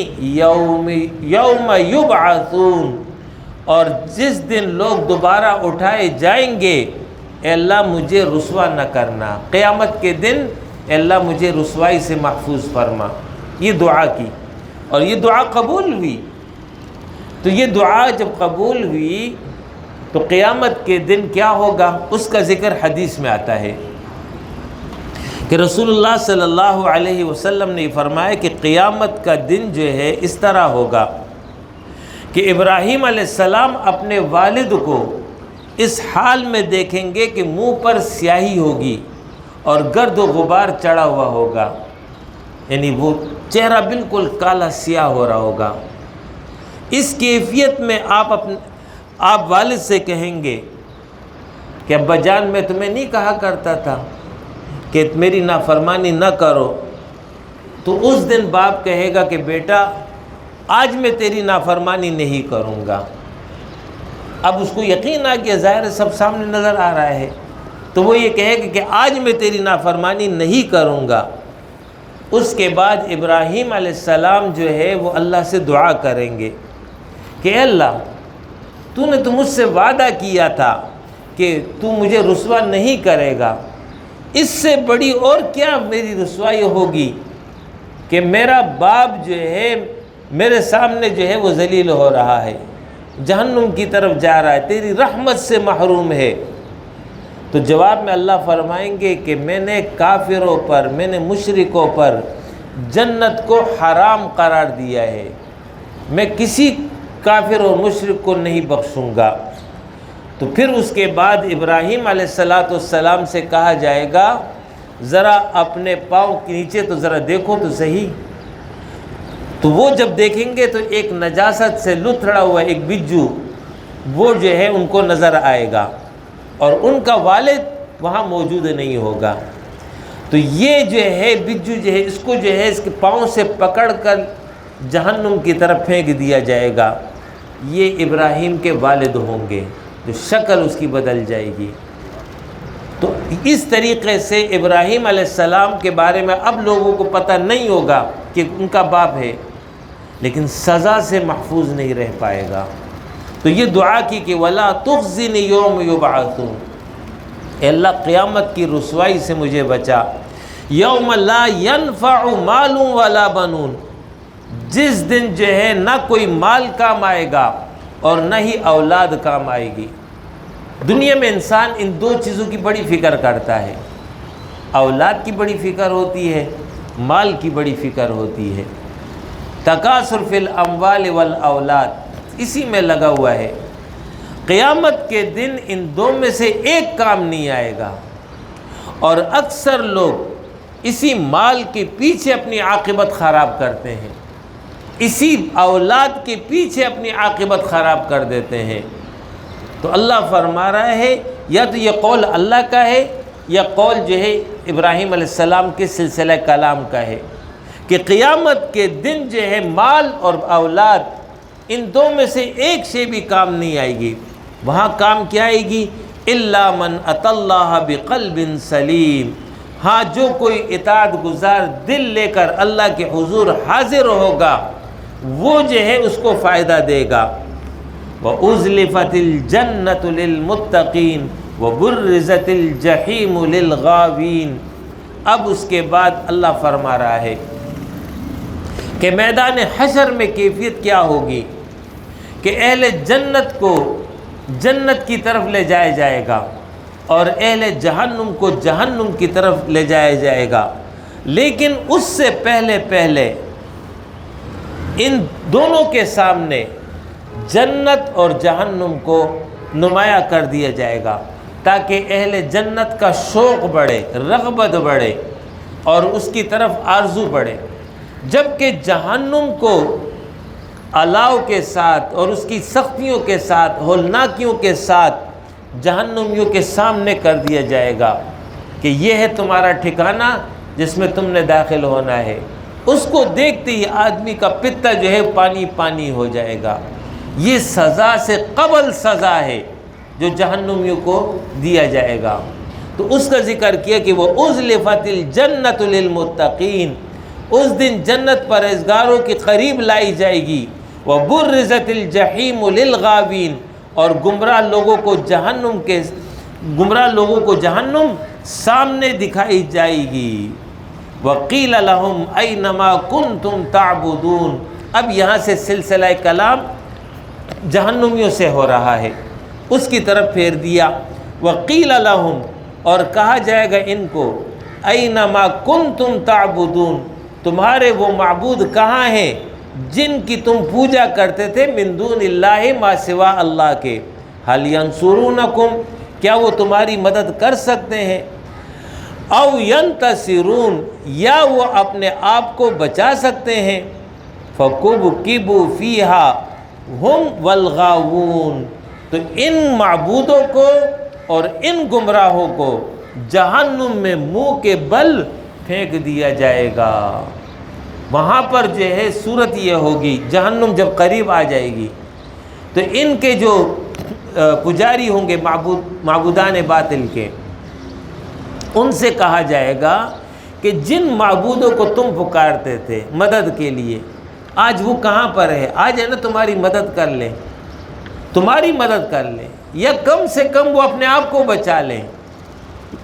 يَوْمَ يُبْعَثُونَ، اور جس دن لوگ دوبارہ اٹھائے جائیں گے اے اللہ مجھے رسوا نہ کرنا، قیامت کے دن اے اللہ مجھے رسوائی سے محفوظ فرما۔ یہ دعا کی، اور یہ دعا قبول ہوئی۔ تو یہ دعا جب قبول ہوئی تو قیامت کے دن کیا ہوگا اس کا ذکر حدیث میں آتا ہے کہ رسول اللہ صلی اللہ علیہ وسلم نے فرمایا کہ قیامت کا دن جو ہے اس طرح ہوگا کہ ابراہیم علیہ السلام اپنے والد کو اس حال میں دیکھیں گے کہ منہ پر سیاہی ہوگی اور گرد و غبار چڑھا ہوا ہوگا، یعنی وہ چہرہ بالکل کالا سیاہ ہو رہا ہوگا۔ اس کیفیت میں آپ والد سے کہیں گے کہ ابا جان میں تمہیں نہیں کہا کرتا تھا کہ میری نافرمانی نہ کرو، تو اس دن باپ کہے گا کہ بیٹا آج میں تیری نافرمانی نہیں کروں گا۔ اب اس کو یقین آ گیا، ظاہر سب سامنے نظر آ رہا ہے، تو وہ یہ کہے گا کہ آج میں تیری نافرمانی نہیں کروں گا۔ اس کے بعد ابراہیم علیہ السلام جو ہے وہ اللہ سے دعا کریں گے کہ اے اللہ تو نے تو مجھ سے وعدہ کیا تھا کہ تو مجھے رسوا نہیں کرے گا، اس سے بڑی اور کیا میری رسوائی ہوگی کہ میرا باپ جو ہے میرے سامنے جو ہے وہ ذلیل ہو رہا ہے، جہنم کی طرف جا رہا ہے، تیری رحمت سے محروم ہے۔ تو جواب میں اللہ فرمائیں گے کہ میں نے کافروں پر، میں نے مشرکوں پر جنت کو حرام قرار دیا ہے، میں کسی کافر اور مشرک کو نہیں بخشوں گا۔ تو پھر اس کے بعد ابراہیم علیہ السلام سے کہا جائے گا ذرا اپنے پاؤں کے نیچے تو ذرا دیکھو تو صحیح۔ تو وہ جب دیکھیں گے تو ایک نجاست سے لتھڑا ہوا ایک بجو وہ جو ہے ان کو نظر آئے گا، اور ان کا والد وہاں موجود نہیں ہوگا۔ تو یہ جو ہے بجو جو ہے اس کو جو ہے اس کے پاؤں سے پکڑ کر جہنم کی طرف پھینک دیا جائے گا۔ یہ ابراہیم کے والد ہوں گے، جو شکل اس کی بدل جائے گی۔ تو اس طریقے سے ابراہیم علیہ السلام کے بارے میں اب لوگوں کو پتہ نہیں ہوگا کہ ان کا باپ ہے، لیکن سزا سے محفوظ نہیں رہ پائے گا۔ تو یہ دعا کی کہ وَلَا تُخْزِنِ يَوْمَ يُبْعَثُونَ، اے اللہ قیامت کی رسوائی سے مجھے بچا۔ یوم لا ينفع مال ولا بنون، جس دن جو ہے نہ کوئی مال کام آئے گا اور نہ ہی اولاد کام آئے گی۔ دنیا میں انسان ان دو چیزوں کی بڑی فکر کرتا ہے، اولاد کی بڑی فکر ہوتی ہے، مال کی بڑی فکر ہوتی ہے۔ تکاثر فی الاموال والاولاد اسی میں لگا ہوا ہے۔ قیامت کے دن ان دو میں سے ایک کام نہیں آئے گا، اور اکثر لوگ اسی مال کے پیچھے اپنی عاقبت خراب کرتے ہیں، اسی اولاد کے پیچھے اپنی عاقبت خراب کر دیتے ہیں۔ تو اللہ فرما رہا ہے یا تو یہ قول اللہ کا ہے یا قول جو ہے ابراہیم علیہ السلام کے سلسلہ کلام کا ہے کہ قیامت کے دن جو ہے مال اور اولاد ان دو میں سے ایک شے بھی کام نہیں آئے گی۔ وہاں کام کیا آئے گی؟ الا من اتی اللہ بقلب سلیم، ہاں جو کوئی اطاعت گزار دل لے کر اللہ کے حضور حاضر ہوگا وہ جو ہے اس کو فائدہ دے گا۔ وَأُزْلِفَتِ الْجَنَّةُ لِلْمُتَّقِينَ وَبُرِّزَتِ الْجَحِيمُ لِلْغَاوِينَ۔ اب اس کے بعد اللہ فرما رہا ہے کہ میدان حشر میں کیفیت کیا ہوگی کہ اہل جنت کو جنت کی طرف لے جایا جائے گا اور اہل جہنم کو جہنم کی طرف لے جایا جائے گا، لیکن اس سے پہلے ان دونوں کے سامنے جنت اور جہنم کو نمایاں کر دیا جائے گا تاکہ اہل جنت کا شوق بڑھے، رغبت بڑھے اور اس کی طرف آرزو بڑھے، جبکہ جہنم کو الاؤ کے ساتھ اور اس کی سختیوں کے ساتھ، ہولناکیوں کے ساتھ جہنمیوں کے سامنے کر دیا جائے گا کہ یہ ہے تمہارا ٹھکانہ جس میں تم نے داخل ہونا ہے۔ اس کو دیکھتے ہی آدمی کا پتہ جو ہے پانی پانی ہو جائے گا۔ یہ سزا سے قبل سزا ہے جو جہنمیوں کو دیا جائے گا۔ تو اس کا ذکر کیا کہ وہ اُزْلِفَتِ الْجَنَّةُ لِلْمُتَّقِينَ، اس دن جنت پرہیزگاروں کے قریب لائی جائے گی۔ وَبُرِّزَتِ الْجَحِيمُ لِلْغَاوِينَ، اور گمراہ لوگوں کو جہنم سامنے دکھائی جائے گی۔ وَقِيلَ لَهُمْ أَيْنَ مَا كُنْتُمْ تَعْبُدُونَ، اب یہاں سے سلسلہ کلام جہنمیوں سے ہو رہا ہے۔ اس کی طرف پھیر دیا۔ وقیل لہم، اور کہا جائے گا ان کو، اینما کنتم تعبدون، تمہارے وہ معبود کہاں ہیں جن کی تم پوجا کرتے تھے، من دون اللہ، ما سوا اللہ کے، هل ینصرونکم، کیا وہ تمہاری مدد کر سکتے ہیں، او ینتصرون، یا وہ اپنے آپ کو بچا سکتے ہیں، فکبکبوا فیہا ہم والغاوون، تو ان معبودوں کو اور ان گمراہوں کو جہنم میں منہ کے بل پھینک دیا جائے گا۔ وہاں پر جو ہے صورت یہ ہوگی، جہنم جب قریب آ جائے گی تو ان کے جو پجاری ہوں گے معبودان باطل کے، ان سے کہا جائے گا کہ جن معبودوں کو تم پکارتے تھے مدد کے لیے، آج وہ کہاں پر ہے، آج ہے نا تمہاری مدد کر لیں، تمہاری مدد کر لیں، یا کم سے کم وہ اپنے آپ کو بچا لیں۔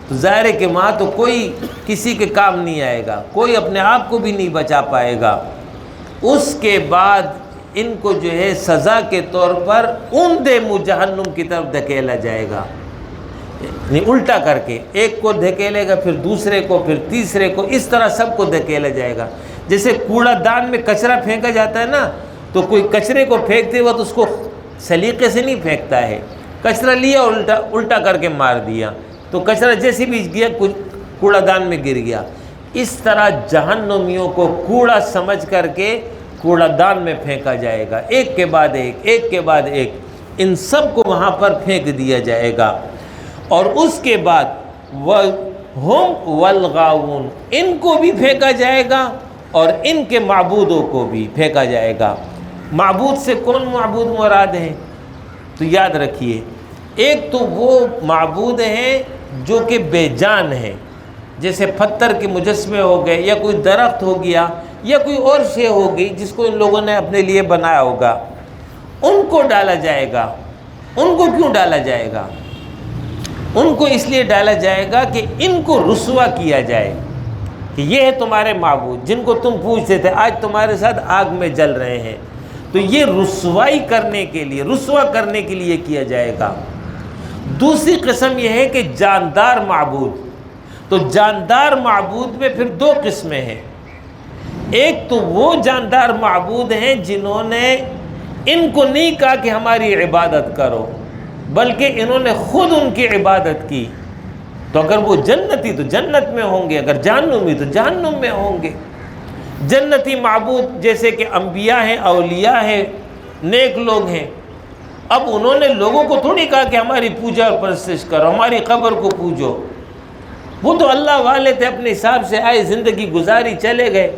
تو ظاہر ہے کہ وہاں تو کوئی کسی کے کام نہیں آئے گا، کوئی اپنے آپ کو بھی نہیں بچا پائے گا۔ اس کے بعد ان کو جو ہے سزا کے طور پر اوندے منہ جہنم کی طرف دھکیلا جائے گا، یعنی الٹا کر کے، ایک کو دھکیلے گا، پھر دوسرے کو، پھر تیسرے کو، اس طرح سب کو دھکیلا جائے گا۔ جیسے کوڑا دان میں کچرا پھینکا جاتا ہے نا، تو کوئی کچرے کو پھینکتے وقت اس کو سلیقے سے نہیں پھینکتا ہے، کچرا لیا اور الٹا کر کے مار دیا، تو کچرا جیسے بھی گیا کوڑا دان میں گر گیا۔ اس طرح جہنمیوں کو کوڑا سمجھ کر کے کوڑا دان میں پھینکا جائے گا، ایک کے بعد ایک، ایک کے بعد ایک، ان سب کو وہاں پر پھینک دیا جائے گا۔ اور اس کے بعد وَهُمْ وَالْغَاوُونَ، ان کو بھی پھینکا جائے گا اور ان کے معبودوں کو بھی پھینکا جائے گا۔ معبود سے کون معبود مراد ہیں؟ تو یاد رکھیے، ایک تو وہ معبود ہیں جو کہ بے جان ہیں، جیسے پتھر کے مجسمے ہو گئے، یا کوئی درخت ہو گیا، یا کوئی اور شے ہو گئی جس کو ان لوگوں نے اپنے لیے بنایا ہوگا، ان کو ڈالا جائے گا۔ ان کو کیوں ڈالا جائے گا؟ ان کو اس لیے ڈالا جائے گا کہ ان کو رسوا کیا جائے کہ یہ ہے تمہارے معبود جن کو تم پوجتے تھے، آج تمہارے ساتھ آگ میں جل رہے ہیں۔ تو یہ رسوائی کرنے کے لیے، رسوا کرنے کے لیے کیا جائے گا۔ دوسری قسم یہ ہے کہ جاندار معبود، تو جاندار معبود میں پھر دو قسمیں ہیں۔ ایک تو وہ جاندار معبود ہیں جنہوں نے ان کو نہیں کہا کہ ہماری عبادت کرو، بلکہ انہوں نے خود ان کی عبادت کی، تو اگر وہ جنتی تو جنت میں ہوں گے، اگر جہنمی تو جہنم میں ہوں گے۔ جنتی معبود جیسے کہ انبیاء ہیں، اولیاء ہیں، نیک لوگ ہیں، اب انہوں نے لوگوں کو تھوڑی کہا کہ ہماری پوجا اور پرستش کرو، ہماری قبر کو پوجو، وہ تو اللہ والے تھے، اپنے حساب سے آئے، زندگی گزاری، چلے گئے۔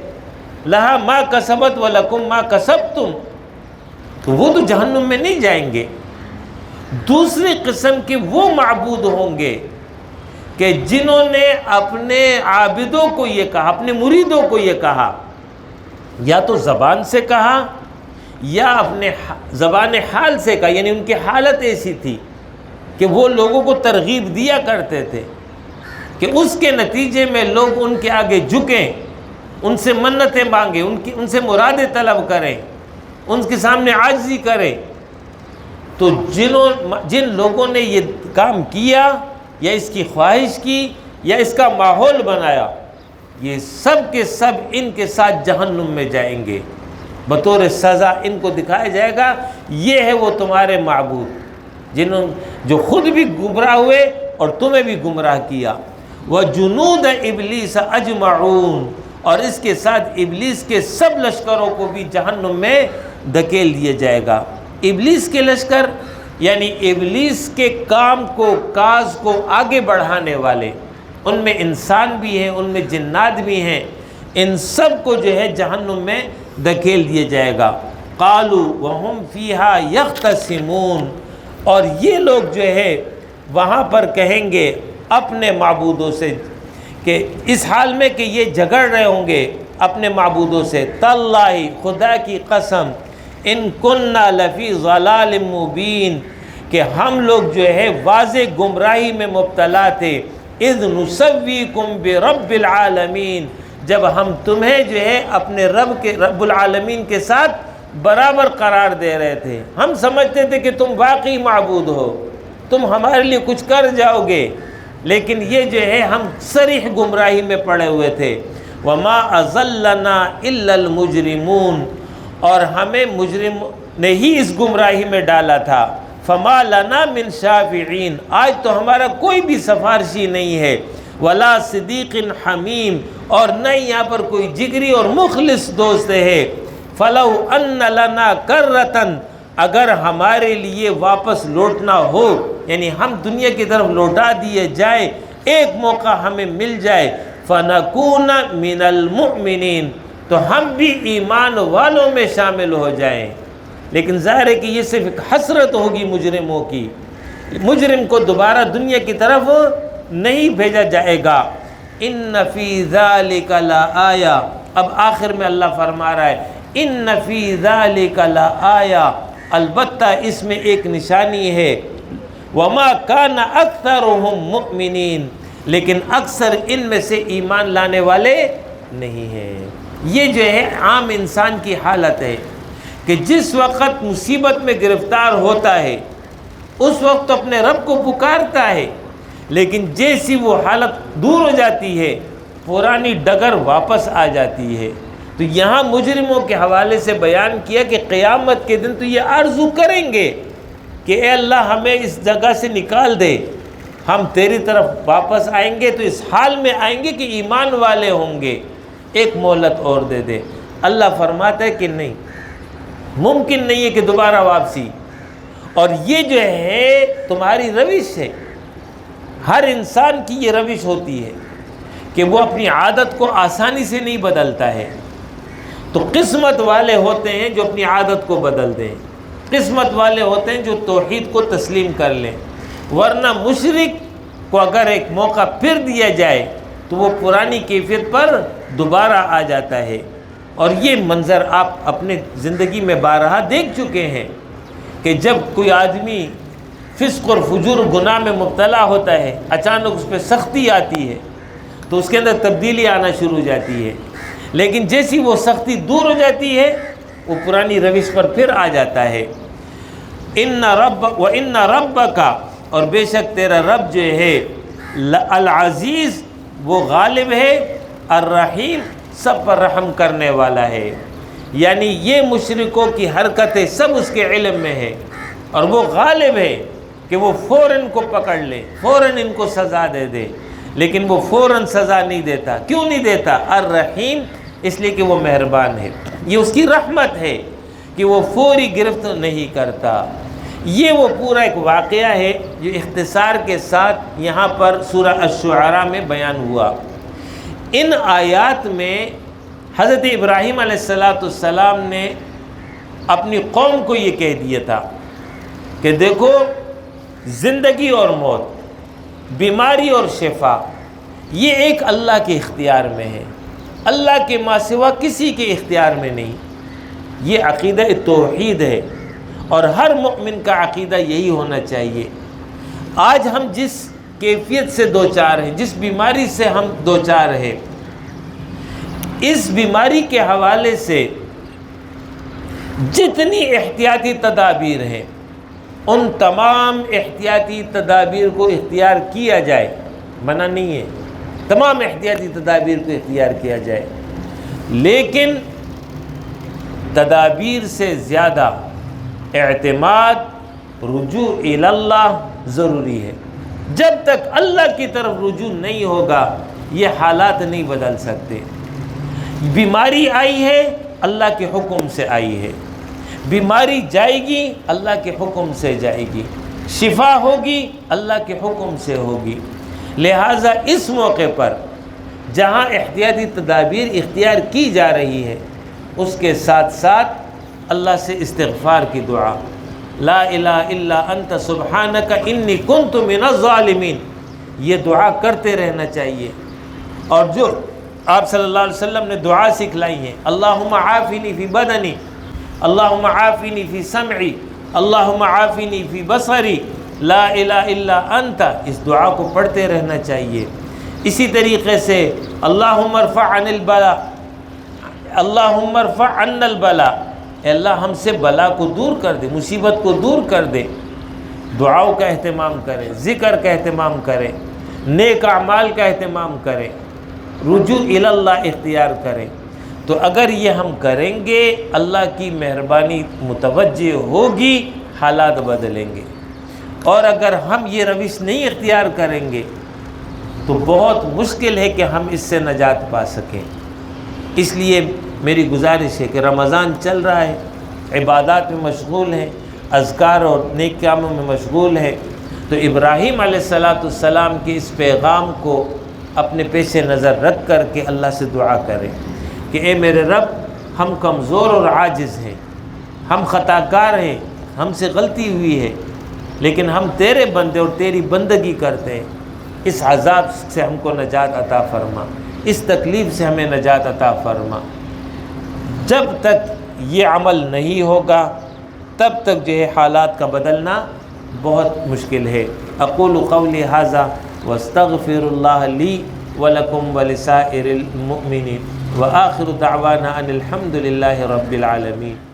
لہا ما کسبت ولکم ما کسبتم، تو وہ تو جہنم میں نہیں جائیں گے۔ دوسری قسم کے وہ معبود ہوں گے کہ جنہوں نے اپنے عابدوں کو یہ کہا، اپنے مریدوں کو یہ کہا، یا تو زبان سے کہا یا اپنے زبان حال سے کہا، یعنی ان کی حالت ایسی تھی کہ وہ لوگوں کو ترغیب دیا کرتے تھے کہ اس کے نتیجے میں لوگ ان کے آگے جھکیں، ان سے منتیں مانگیں، ان سے مرادیں طلب کریں، ان کے سامنے عاجزی کریں۔ تو جن لوگوں نے یہ کام کیا یا اس کی خواہش کی یا اس کا ماحول بنایا، یہ سب کے سب ان کے ساتھ جہنم میں جائیں گے۔ بطور سزا ان کو دکھایا جائے گا، یہ ہے وہ تمہارے معبود جو خود بھی گمراہ ہوئے اور تمہیں بھی گمراہ کیا۔ وَجُنُودَ إِبْلِيسَ أَجْمَعُونَ، اور اس کے ساتھ ابلیس کے سب لشکروں کو بھی جہنم میں دھکیل دیا جائے گا۔ ابلیس کے لشکر یعنی ابلیس کے کام کو، کاز کو آگے بڑھانے والے، ان میں انسان بھی ہیں، ان میں جنات بھی ہیں، ان سب کو جو ہے جہنم میں دھکیل دیا جائے گا۔ قالوا وهم فيها يختصمون، اور یہ لوگ جو ہے وہاں پر کہیں گے اپنے معبودوں سے کہ اس حال میں کہ یہ جھگڑ رہے ہوں گے اپنے معبودوں سے، تاللہ، خدا کی قسم، ان کننا لفی ضلال مبین، کہ ہم لوگ جو ہے واضح گمراہی میں مبتلا تھے، اذ نسویکم برب العالمین، جب ہم تمہیں جو ہے اپنے رب العالمین کے ساتھ برابر قرار دے رہے تھے، ہم سمجھتے تھے کہ تم واقعی معبود ہو، تم ہمارے لیے کچھ کر جاؤ گے، لیکن یہ جو ہے ہم صریح گمراہی میں پڑے ہوئے تھے۔ وما اضلنا الا المجرمون، اور ہمیں مجرم نے ہی اس گمراہی میں ڈالا تھا۔ فما لنا من شافعین، آج تو ہمارا کوئی بھی سفارشی نہیں ہے۔ ولا صدیق حمیم، اور نہ یہاں پر کوئی جگری اور مخلص دوست ہے۔ فلو ان لنا کرتن، اگر ہمارے لیے واپس لوٹنا ہو، یعنی ہم دنیا کی طرف لوٹا دیے جائیں، ایک موقع ہمیں مل جائے، فنکون من المؤمنین، تو ہم بھی ایمان والوں میں شامل ہو جائیں۔ لیکن ظاہر ہے کہ یہ صرف ایک حسرت ہوگی مجرموں کی، مجرم کو دوبارہ دنیا کی طرف نہیں بھیجا جائے گا۔ ان فی ذلک لآیہ، اب آخر میں اللہ فرما رہا ہے ان فی ذلک لآیہ، البتہ اس میں ایک نشانی ہے۔ وما کان اکثرهم مؤمنین، لیکن اکثر ان میں سے ایمان لانے والے نہیں ہیں۔ یہ جو ہے عام انسان کی حالت ہے کہ جس وقت مصیبت میں گرفتار ہوتا ہے اس وقت اپنے رب کو پکارتا ہے، لیکن جیسی وہ حالت دور ہو جاتی ہے پرانی ڈگر واپس آ جاتی ہے۔ تو یہاں مجرموں کے حوالے سے بیان کیا کہ قیامت کے دن تو یہ آرزو کریں گے کہ اے اللہ ہمیں اس جگہ سے نکال دے، ہم تیری طرف واپس آئیں گے تو اس حال میں آئیں گے کہ ایمان والے ہوں گے، ایک مہلت اور دے دے۔ اللہ فرماتا ہے کہ نہیں، ممکن نہیں ہے کہ دوبارہ واپسی، اور یہ جو ہے تمہاری روش ہے، ہر انسان کی یہ روش ہوتی ہے کہ وہ اپنی عادت کو آسانی سے نہیں بدلتا ہے۔ تو قسمت والے ہوتے ہیں جو اپنی عادت کو بدل دیں، قسمت والے ہوتے ہیں جو توحید کو تسلیم کر لیں، ورنہ مشرک کو اگر ایک موقع پھر دیا جائے تو وہ پرانی کیفیت پر دوبارہ آ جاتا ہے۔ اور یہ منظر آپ اپنے زندگی میں بارہا دیکھ چکے ہیں کہ جب کوئی آدمی فسق اور فجور گناہ میں مبتلا ہوتا ہے، اچانک اس پہ سختی آتی ہے تو اس کے اندر تبدیلی آنا شروع ہو جاتی ہے، لیکن جیسی وہ سختی دور ہو جاتی ہے وہ پرانی روش پر پھر آ جاتا ہے۔ ان ربک، اور بے شک تیرا رب جو ہے العزیز، وہ غالب ہے، الرحیم، سب پر رحم کرنے والا ہے۔ یعنی یہ مشرکوں کی حرکتیں سب اس کے علم میں ہے، اور وہ غالب ہے کہ وہ فوراً کو پکڑ لے، فوراً ان کو سزا دے دے، لیکن وہ فوراً سزا نہیں دیتا۔ کیوں نہیں دیتا؟ الرحیم، اس لیے کہ وہ مہربان ہے، یہ اس کی رحمت ہے کہ وہ فوری گرفت نہیں کرتا۔ یہ وہ پورا ایک واقعہ ہے جو اختصار کے ساتھ یہاں پر سورہ الشعراء میں بیان ہوا۔ ان آیات میں حضرت ابراہیم علیہ السلام نے اپنی قوم کو یہ کہہ دیا تھا کہ دیکھو، زندگی اور موت، بیماری اور شفا، یہ ایک اللہ کے اختیار میں ہے، اللہ کے ماں سوا کسی کے اختیار میں نہیں۔ یہ عقیدہ توحید ہے، اور ہر مؤمن کا عقیدہ یہی ہونا چاہیے۔ آج ہم جس کیفیت سے دوچار ہیں، جس بیماری سے ہم دوچار ہیں، اس بیماری کے حوالے سے جتنی احتیاطی تدابیر ہیں ان تمام احتیاطی تدابیر کو اختیار کیا جائے، منع نہیں ہے، تمام احتیاطی تدابیر کو اختیار کیا جائے، لیکن تدابیر سے زیادہ اعتماد، رجوع الی اللہ ضروری ہے۔ جب تک اللہ کی طرف رجوع نہیں ہوگا یہ حالات نہیں بدل سکتے۔ بیماری آئی ہے اللہ کے حکم سے آئی ہے، بیماری جائے گی اللہ کے حکم سے جائے گی، شفا ہوگی اللہ کے حکم سے ہوگی۔ لہٰذا اس موقع پر جہاں احتیاطی تدابیر اختیار کی جا رہی ہے اس کے ساتھ ساتھ اللہ سے استغفار کی دعا، لا الہ الا انت سبحانک انی کنت من الظالمین، یہ دعا کرتے رہنا چاہیے۔ اور جو آپ صلی اللہ علیہ وسلم نے دعا سکھلائی ہیں، اللہم عافنی فی بدنی، اللہم عافنی فی سمعی، اللہم عافنی فی بصری، لا الہ الا انت، اس دعا کو پڑھتے رہنا چاہیے۔ اسی طریقے سے اللہم ارفع عن البلاء، اللہم ارفع عنا البلاء، اے اللہ ہم سے بلا کو دور کر دے، مصیبت کو دور کر دے۔ دعاؤں کا اہتمام کریں، ذکر کا اہتمام کریں، نیک اعمال کا اہتمام کریں، رجوع الی اللہ اختیار کریں۔ تو اگر یہ ہم کریں گے اللہ کی مہربانی متوجہ ہوگی، حالات بدلیں گے۔ اور اگر ہم یہ روش نہیں اختیار کریں گے تو بہت مشکل ہے کہ ہم اس سے نجات پا سکیں۔ اس لیے میری گزارش ہے کہ رمضان چل رہا ہے، عبادات میں مشغول ہیں، اذکار اور نیک کاموں میں مشغول ہے، تو ابراہیم علیہ السلام کے اس پیغام کو اپنے پیش نظر رکھ کر کے اللہ سے دعا کریں کہ اے میرے رب، ہم کمزور اور عاجز ہیں، ہم خطا کار ہیں، ہم سے غلطی ہوئی ہے، لیکن ہم تیرے بندے اور تیری بندگی کرتے ہیں۔ اس عذاب سے ہم کو نجات عطا فرما، اس تکلیف سے ہمیں نجات عطا فرما۔ جب تک یہ عمل نہیں ہوگا تب تک جو ہے حالات کا بدلنا بہت مشکل ہے۔ اقول قولی ھذا واستغفر اللہ لی ولکم ولسائر المؤمنین وآخر دعوانا ان الحمد للہ رب العالمین۔